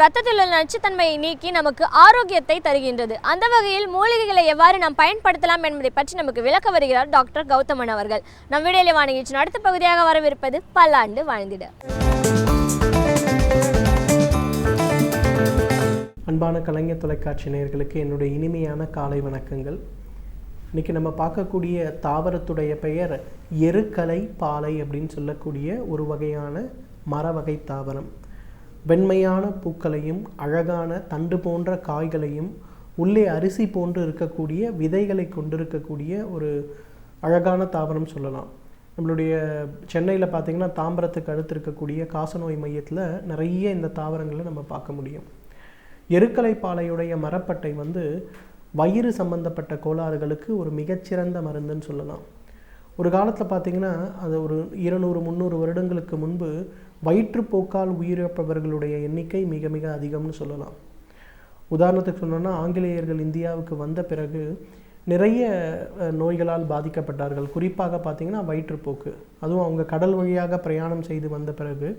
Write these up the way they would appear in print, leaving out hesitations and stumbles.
ரத்தத்தில் உள்ள நச்சுத்தன்மையை நீக்கி நமக்கு ஆரோக்கியத்தை தருகின்றது. அந்த வகையில் மூலிகைகளை எவ்வாறு நாம் பயன்படுத்தலாம் என்பதை பற்றி நமக்கு விளக்க வருகிறார் டாக்டர் கௌதமன் அவர்கள். நம் வீடியோவில் வானிகிச்சின் அடுத்த பகுதியாக வரவிருப்பது பல்லாண்டு வாழ்ந்திட. அன்பான கலைஞர் தொலைக்காட்சி நேயர்களுக்கு என்னுடைய இனிமையான காலை வணக்கங்கள். இன்றைக்கி நம்ம பார்க்கக்கூடிய தாவரத்துடைய பெயர் எருக்கலை பாலை அப்படின்னு சொல்லக்கூடிய ஒரு வகையான மர வகை தாவரம். வெண்மையான பூக்களையும் அழகான தண்டு போன்ற காய்களையும் உள்ளே அரிசி போன்று இருக்கக்கூடிய விதைகளை கொண்டிருக்கக்கூடிய ஒரு அழகான தாவரம் சொல்லலாம். நம்மளுடைய சென்னையில் பார்த்திங்கன்னா தாம்பரத்துக்கு அடுத்து இருக்கக்கூடிய காசநோய் மையத்தில் நிறைய இந்த தாவரங்களை நம்ம பார்க்க முடியும். எருக்கலை பாலையுடைய மரப்பட்டை வயிறு சம்பந்தப்பட்ட கோளாறுகளுக்கு ஒரு மிகச்சிறந்த மருந்துன்னு சொல்லலாம். ஒரு காலத்தில் பார்த்திங்கன்னா அது ஒரு 200-300 வருடங்களுக்கு முன்பு வயிற்றுப்போக்கால் உயிரிழப்பவர்களுடைய எண்ணிக்கை மிக மிக அதிகம்னு சொல்லலாம். உதாரணத்துக்கு சொன்னோன்னா, ஆங்கிலேயர்கள் இந்தியாவுக்கு வந்த பிறகு நிறைய நோய்களால் பாதிக்கப்பட்டார்கள். குறிப்பாக பார்த்திங்கன்னா வயிற்றுப்போக்கு, அதுவும் அவங்க கடல் வழியாக பிரயாணம் செய்து வந்த பிறகு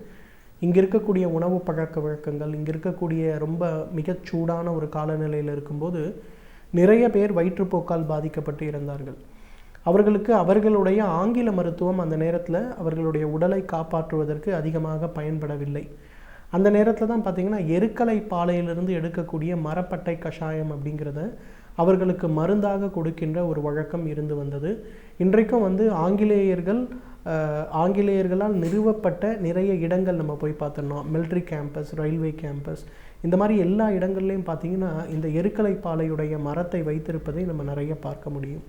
இங்கே இருக்கக்கூடிய உணவு பழக்க வழக்கங்கள், இங்கே இருக்கக்கூடிய ரொம்ப மிகச்சூடான ஒரு காலநிலையில் இருக்கும்போது நிறைய பேர் வயிற்றுப்போக்கால் பாதிக்கப்பட்டு இறந்தார்கள். அவர்களுக்கு அவர்களுடைய ஆங்கில மருத்துவம் அந்த நேரத்தில் அவர்களுடைய உடலை காப்பாற்றுவதற்கு அதிகமாக பயன்படவில்லை. அந்த நேரத்தில் தான் பார்த்திங்கன்னா எருக்கலை பாலையிலிருந்து எடுக்கக்கூடிய மரப்பட்டை கஷாயம் அப்படிங்கிறத அவர்களுக்கு மருந்தாக கொடுக்கின்ற ஒரு வழக்கம் இருந்து வந்தது. இன்றைக்கும் ஆங்கிலேயர்களால் நிறுவப்பட்ட நிறைய இடங்கள் நம்ம போய் பார்த்தோம்னா, மிலிட்ரி கேம்பஸ், ரயில்வே கேம்பஸ், இந்த மாதிரி எல்லா இடங்கள்லையும் பார்த்திங்கன்னா இந்த எருக்கலை பாலையுடைய மரத்தை வைத்திருப்பதை நம்ம நிறைய பார்க்க முடியும்.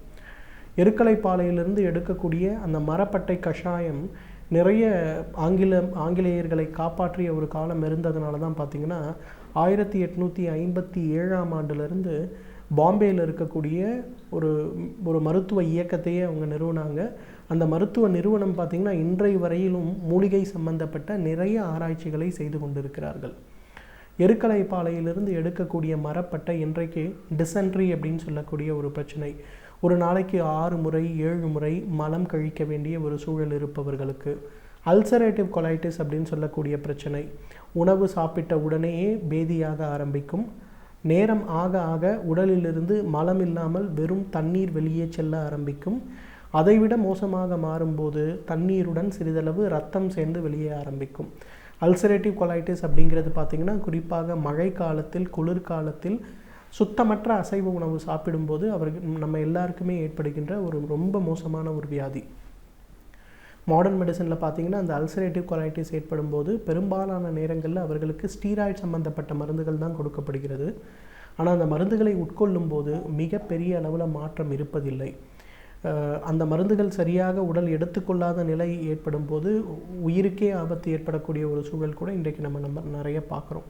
எருக்கலை பாலையிலிருந்து எடுக்கக்கூடிய அந்த மரப்பட்டை கஷாயம் நிறைய ஆங்கிலேயர்களை காப்பாற்றிய ஒரு காலம் இருந்ததுனால தான் பார்த்திங்கன்னா 1857ஆம் ஆண்டிலிருந்து பாம்பேயில் இருக்கக்கூடிய ஒரு மருத்துவ இயக்கத்தையே அவங்க நிறுவனாங்க. அந்த மருத்துவ நிறுவனம் பார்த்திங்கன்னா இன்றைய வரையிலும் மூலிகை சம்பந்தப்பட்ட நிறைய ஆராய்ச்சிகளை செய்து கொண்டிருக்கிறார்கள். எருக்கலை பாலையிலிருந்து எடுக்கக்கூடிய மரப்பட்டை இன்றைக்கு டிசென்ட்ரி அப்படின்னு சொல்லக்கூடிய ஒரு பிரச்சனை, ஒரு நாளைக்கு 6 முறை 7 முறை மலம் கழிக்க வேண்டிய ஒரு சூழல் இருப்பவர்களுக்கு, அல்சரேட்டிவ் கொலைட்டிஸ் அப்படின்னு சொல்லக்கூடிய பிரச்சனை, உணவு சாப்பிட்ட உடனேயே பேதியாக ஆரம்பிக்கும், நேரம் ஆக ஆக உடலிலிருந்து மலம் இல்லாமல் வெறும் தண்ணீர் வெளியே செல்ல ஆரம்பிக்கும், அதைவிட மோசமாக மாறும்போது தண்ணீருடன் சிறிதளவு ரத்தம் சேர்ந்து வெளியே ஆரம்பிக்கும். அல்சரேட்டிவ் கொலைட்டிஸ் அப்படிங்கிறது பார்த்திங்கன்னா குறிப்பாக மழை காலத்தில், குளிர்காலத்தில் சுத்தமற்ற அசைவ உணவு சாப்பிடும்போது நம்ம எல்லாருக்குமே ஏற்படுகின்ற ஒரு ரொம்ப மோசமான ஒரு வியாதி. மாடர்ன் மெடிசனில் பார்த்திங்கன்னா அந்த அல்சரேட்டிவ் கொலைட்டிஸ் ஏற்படும் போது பெரும்பாலான நேரங்களில் அவர்களுக்கு ஸ்டீராய்டு சம்பந்தப்பட்ட மருந்துகள் தான் கொடுக்கப்படுகிறது. ஆனால் அந்த மருந்துகளை உட்கொள்ளும் போது மிகப்பெரிய அளவில் மாற்றம் இருப்பதில்லை. அந்த மருந்துகள் சரியாக உடல் எடுத்துக்கொள்ளாத நிலை ஏற்படும் போது உயிருக்கே ஆபத்து ஏற்படக்கூடிய ஒரு சூழல் கூட இன்றைக்கு நம்ம நிறைய பார்க்குறோம்.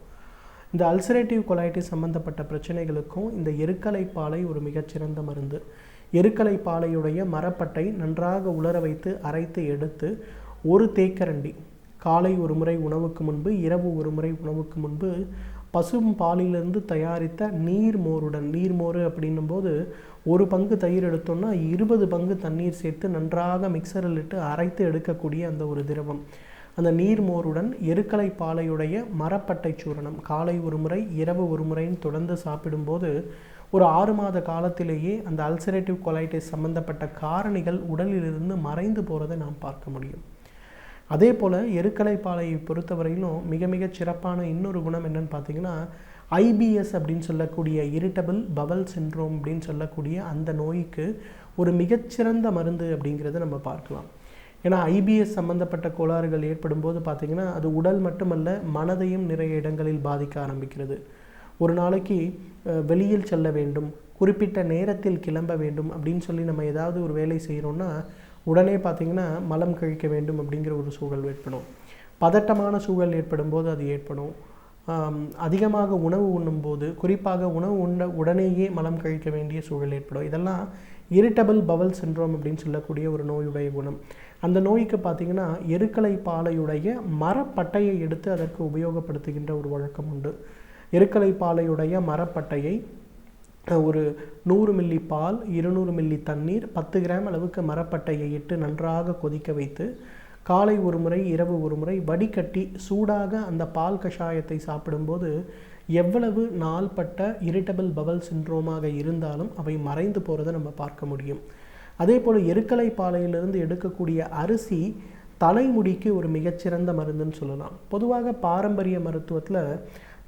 இந்த அல்சரேட்டிவ் கொலைட்டிஸ் சம்பந்தப்பட்ட பிரச்சனைகளுக்கும் இந்த எருக்கலை பாலை ஒரு மிகச்சிறந்த மருந்து. எருக்கலை பாலையுடைய மரப்பட்டை நன்றாக உலர வைத்து அரைத்து எடுத்து ஒரு தேக்கரண்டி, காலை ஒரு முறை உணவுக்கு முன்பு, இரவு ஒரு முறை உணவுக்கு முன்பு பசும் பாலிலிருந்து தயாரித்த நீர்மோர் அப்படின்னும் போது 1 பங்கு தயிர் எடுத்தோம்னா 20 பங்கு தண்ணீர் சேர்த்து நன்றாக மிக்சரில் இட்டு அரைத்து எடுக்கக்கூடிய அந்த ஒரு திரவம், அந்த நீர்மோருடன் எருக்கலை பாலையுடைய மரப்பட்டை சூரணம் காலை ஒரு முறை இரவு ஒரு முறைன்னு தொடர்ந்து சாப்பிடும்போது ஒரு 6 மாத காலத்திலேயே அந்த அல்சரேட்டிவ் கொலைட்டிஸ் சம்பந்தப்பட்ட காரணிகள் உடலிலிருந்து மறைந்து போகிறதை நாம் பார்க்க முடியும். அதே போல் எருக்கலை பாலையை பொறுத்தவரையிலும் மிக மிக சிறப்பான இன்னொரு குணம் என்னன்னு பார்த்திங்கன்னா, IBS அப்படின்னு சொல்லக்கூடிய இரிட்டபிள் பவல் சிண்ட்ரோம் அப்படின்னு சொல்லக்கூடிய அந்த நோய்க்கு ஒரு மிகச்சிறந்த மருந்து அப்படிங்கிறத நம்ம பார்க்கலாம். ஏன்னா IBS சம்பந்தப்பட்ட கோளாறுகள் ஏற்படும் போது பார்த்திங்கன்னா அது உடல் மட்டுமல்ல மனதையும் நிறைய இடங்களில் பாதிக்க ஆரம்பிக்கிறது. ஒரு நாளைக்கு வெளியில் செல்ல வேண்டும், குறிப்பிட்ட நேரத்தில் கிளம்ப வேண்டும் அப்படின்னு சொல்லி நம்ம ஏதாவது ஒரு வேலை செய்கிறோன்னா உடனே பார்த்திங்கன்னா மலம் கழிக்க வேண்டும் அப்படிங்கிற ஒரு சூழல் ஏற்படும். பதட்டமான சூழல் ஏற்படும் போது அது ஏற்படும். அதிகமாக உணவு உண்ணும்போது, குறிப்பாக உணவு உடனேயே மலம் கழிக்க வேண்டிய சூழல் ஏற்படும். இதெல்லாம் இரிட்டபிள் பவல் சிண்ட்ரோம் அப்படின்னு சொல்லக்கூடிய ஒரு நோயுடைய குணம். அந்த நோய்க்கு பார்த்திங்கன்னா எருக்கலை பாலையுடைய மரப்பட்டையை எடுத்து அதற்கு உபயோகப்படுத்துகின்ற ஒரு வழக்கம் உண்டு. எருக்கலை பாலையுடைய மரப்பட்டையை ஒரு 100 மில்லி பால், 200 மில்லி தண்ணீர், 10 கிராம் அளவுக்கு மரப்பட்டையை இட்டு நன்றாக கொதிக்க வைத்து காலை ஒரு முறை இரவு ஒரு முறை வடிகட்டி சூடாக அந்த பால் கஷாயத்தை சாப்பிடும்போது எவ்வளவு நாள்பட்ட இரிட்டபிள் பவல் சிண்ட்ரோமாக இருந்தாலும் அவை மறைந்து போகிறத நம்ம பார்க்க முடியும். அதே போல் எருக்கலை பாலையிலிருந்து எடுக்கக்கூடிய அரிசி தலைமுடிக்கு ஒரு மிகச்சிறந்த மருந்துன்னு சொல்லலாம். பொதுவாக பாரம்பரிய மருத்துவத்தில்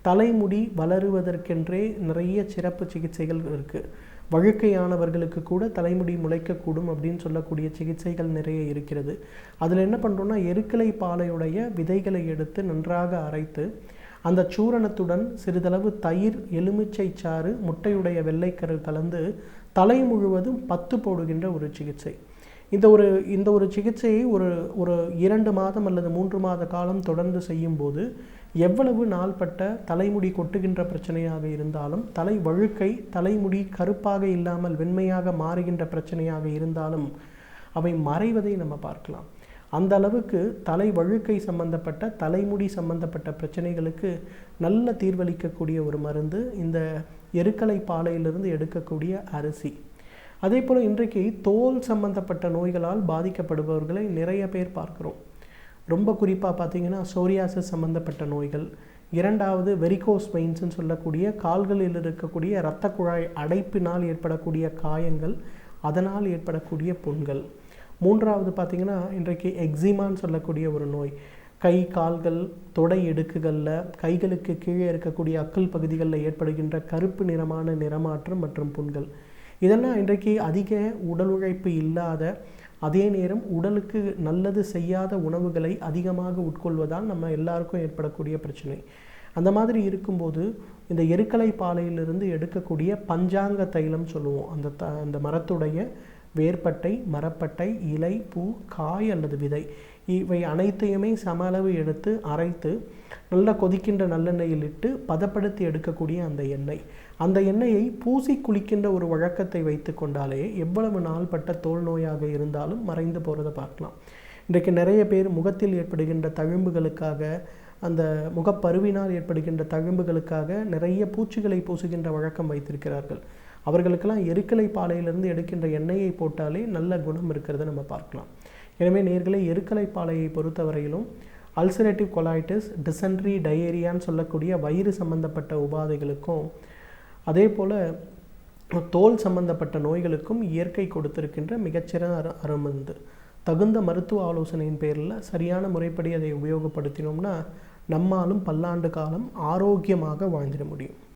தலைமுடி வளருவதற்கென்றே நிறைய சிறப்பு சிகிச்சைகள் இருக்குது. வழுக்கையானவர்களுக்கு கூட தலைமுடி முளைக்கக்கூடும் அப்படின்னு சொல்லக்கூடிய சிகிச்சைகள் நிறைய இருக்கிறது. அதில் என்ன பண்ணுறோன்னா, எருக்கலை பாலையுடைய விதைகளை எடுத்து நன்றாக அரைத்து அந்த சூரணத்துடன் சிறிதளவு தயிர், எலுமிச்சை சாறு, முட்டையுடைய வெள்ளைக்கரு கலந்து தலை முழுவதும் 10 போடுகின்ற ஒரு சிகிச்சை. இந்த ஒரு சிகிச்சையை ஒரு 2 மாதம் அல்லது 3 மாத காலம் தொடர்ந்து செய்யும்போது எவ்வளவு நாள்பட்ட தலைமுடி கொட்டுகின்ற பிரச்சனையாக இருந்தாலும், தலை வழுக்கை, தலைமுடி கருப்பாக இல்லாமல் வெண்மையாக மாறுகின்ற பிரச்சனையாக இருந்தாலும் அவை மறைவதை நம்ம பார்க்கலாம். அந்த அளவுக்கு தலை வழுக்கை சம்பந்தப்பட்ட, தலைமுடி சம்பந்தப்பட்ட பிரச்சனைகளுக்கு நல்ல தீர்வளிக்கக்கூடிய ஒரு மருந்து இந்த எருக்கலை பாலையிலிருந்து எடுக்கக்கூடிய அரிசி. அதே போல் இன்றைக்கு தோல் சம்பந்தப்பட்ட நோய்களால் பாதிக்கப்படுபவர்களை நிறைய பேர் பார்க்குறோம். ரொம்ப குறிப்பாக பார்த்தீங்கன்னா சோரியாசிஸ் சம்பந்தப்பட்ட நோய்கள், இரண்டாவது வெரிகோஸ் வெயின்ஸ்ன்னு சொல்லக்கூடிய கால்களில் இருக்கக்கூடிய இரத்த குழாய் அடைப்பினால் ஏற்படக்கூடிய காயங்கள், அதனால் ஏற்படக்கூடிய புண்கள். மூன்றாவது பார்த்திங்கன்னா இன்றைக்கு எக்ஸிமான்னு சொல்லக்கூடிய ஒரு நோய், கை கால்கள் தொடை இடுக்குகளில், கைகளுக்கு கீழே இருக்கக்கூடிய அக்கல் பகுதிகளில் ஏற்படுகின்ற கருப்பு நிறமான நிறமாற்றம் மற்றும் புண்கள். இதெல்லாம் இன்றைக்கு அதிக உடல் உழைப்பு இல்லாத, அதே நேரம் உடலுக்கு நல்லது செய்யாத உணவுகளை அதிகமாக உட்கொள்வதால் நம்ம எல்லாருக்கும் ஏற்படக்கூடிய பிரச்சனை. அந்த மாதிரி இருக்கும்போது இந்த எருக்கலை பாலையிலிருந்து எடுக்கக்கூடிய பஞ்சாங்க தைலம் சொல்லுவோம். அந்த மரத்துடைய வேர்பட்டை, மரப்பட்டை, இலை, பூ, காய் அல்லது விதை, இவை அனைத்தையுமே சம அளவு எடுத்து அரைத்து நல்லா கொதிக்கின்ற நல்லெண்ணெயில் இட்டு பதப்படுத்தி எடுக்கக்கூடிய அந்த எண்ணெயை பூசி குளிக்கின்ற ஒரு வழக்கத்தை வைத்து கொண்டாலே எவ்வளவு நாள்பட்ட தோல் நோயாக இருந்தாலும் மறைந்து போகிறத பார்க்கலாம். இன்றைக்கு நிறைய பேர் முகத்தில் ஏற்படுகின்ற தழும்புகளுக்காக, அந்த முகப்பருவினால் ஏற்படுகின்ற தழும்புகளுக்காக நிறைய பூச்சிகளை பூசுகின்ற வழக்கம் வைத்திருக்கிறார்கள். அவர்களுக்கெல்லாம் எருக்கலை பாலையிலிருந்து எடுக்கின்ற எண்ணெயை போட்டாலே நல்ல குணம் இருக்கிறத நம்ம பார்க்கலாம். எனவே நேர்களே, எருக்கலை பாலையை பொறுத்தவரையிலும் அல்சரேட்டிவ் கொலைட்டிஸ், டிசென்ட்ரி, டயேரியான்னு சொல்லக்கூடிய வயிறு சம்பந்தப்பட்ட உபாதைகளுக்கும், அதே போல் தோல் சம்பந்தப்பட்ட நோய்களுக்கும் இயற்கை கொடுத்திருக்கின்ற மிகச்சிறந்த அருமருந்து. தகுந்த மருத்துவ ஆலோசனையின் பேரில் சரியான முறைப்படி அதை உபயோகப்படுத்தினோம்னா நம்மாலும் பல்லாண்டு காலம் ஆரோக்கியமாக வாழ்ந்திட முடியும்.